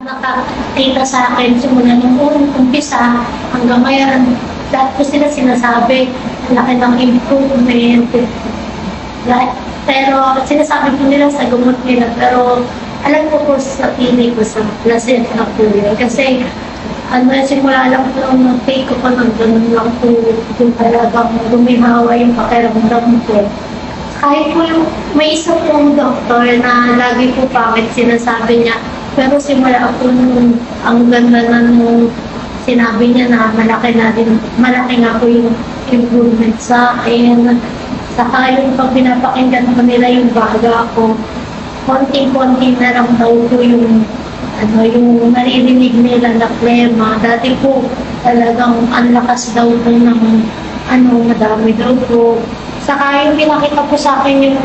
Nakakita sa akin simula nung umpisa hanggang ngayon, lahat po sila sinasabi, laki ng improvement. Pero sinasabi po nila sa gamot nila, pero alam ko po sa feeling ko sa placenta po yun. Kasi simula lang po nung take ko pa ng ganun lang po, yung talagang gumihawa yung pakiramdam ko. Kahit po yung may isa pong doktor na lagi po pangit sinasabi niya, pero simula ako nung ang ganda na nung sinabi niya na malaki nga po yung improvement sa akin. Saka yung pag pinapakinggan ko nila yung baga ko, konting-konti na lang daw po yung yung naririnig nila na plema. Dati po talagang ang lakas daw po ng madami daw po. Saka yung pinakita po sa akin yung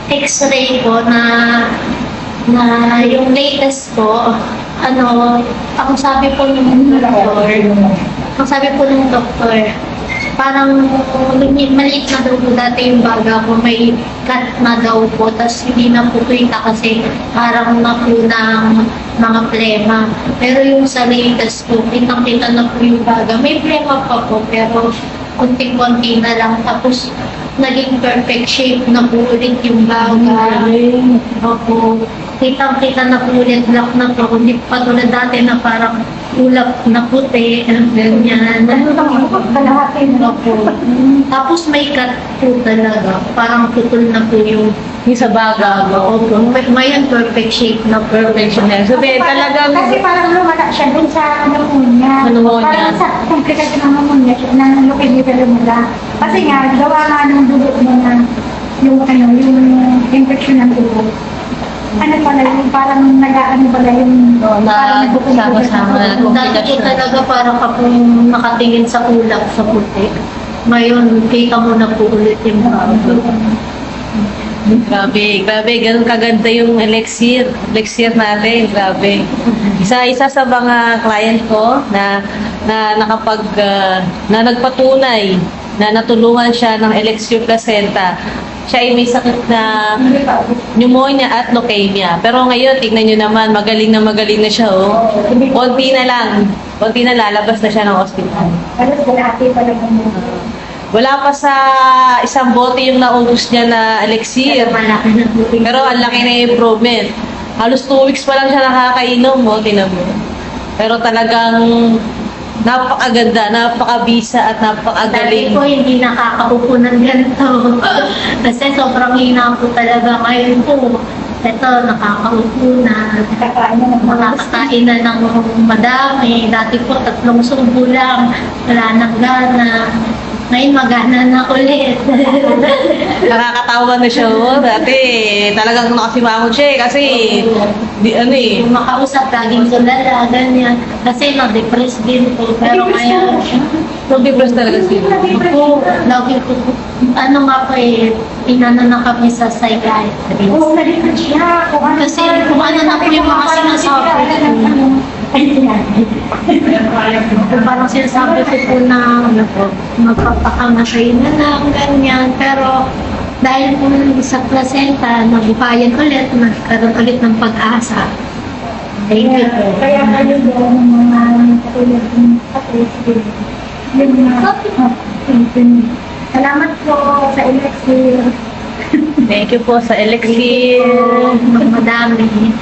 x-ray ko na yung latest ko, ang sabi po ng doktor, parang maliit na daw po dati yung baga ko, may cut na daw po, tapos hindi na po kita kasi parang na po ng mga plema. Pero yung sa latest ko, kitang-kita na po yung baga. May plema pa po, pero konting-konti na lang. Tapos, naging perfect shape na po ulit yung baga. Opo. Kitang-kita na po ulit, black na po. Hindi pa tulad dati na parang ulap na puti, ganyan. Kalahati na po. Tapos may cut po talaga. Parang putol na po yung sa baga. opo. May perfect shape na Perfectional. So, talagang Kasi parang lumala siya dun sa pneumonia. Pneumonia. Parang sa komplikasyon ng pneumonia, ng leukemia lumala. Kasi nga, gawa nga ng dugo mo na yung infection ng dugo. Pala yung parang nag-aano pala yung parang sama-sama. dati po talaga parang kapag nakatingin sa ulap sa puti. Ngayon, kita mo na po ulit yung bago. Grabe, ganun kaganda yung elixir natin, grabe. Isa sa mga client ko na nagpatunay na natulungan siya ng elixir placenta. Siya ay may sakit na pneumonia at leukemia. Pero ngayon, tignan nyo naman, magaling na siya, oh. Konti na lalabas na siya ng ospital. Pero dati pala mo. Wala pa sa isang bote yung naubos niya na elixir. Pero ang laki na improvement. Halos 2 weeks pa lang siya nakakainom, mo, tinan mo. Pero talagang napakaganda, napakabisa at napakagaling. Dati po hindi nakakaupo ng ganito. Kasi sobrang hina po talaga. Ngayon po, ito, nakakaupo na. Nakakain na ng madami. Dati po, 3 subo lang. Wala nang gana. Ngayon, magana na ulit. Nakakatawa na siya, oh. Dati, talagang nakasimangon siya, kasi, Yung makausap, laging tulala, ganyan. Kasi na-depress din po. Pero ngayon, depressed talaga siya. po, lagi po, nga po inano na kami sa psychiatrist. Oo, nalito siya. Kasi kung ano na po yung mga sinasabi ko. Parang sinasabi ko po na magpapakamatay na lang, ganyan. Pero dahil po sa placenta, nabuhayan ulit, nagkaroon ulit ng pag-asa. Thank you po. Kaya kayo doon ng mga katulad ng kapatid. Salamat po sa elixir. Thank you po sa elixir. Madami.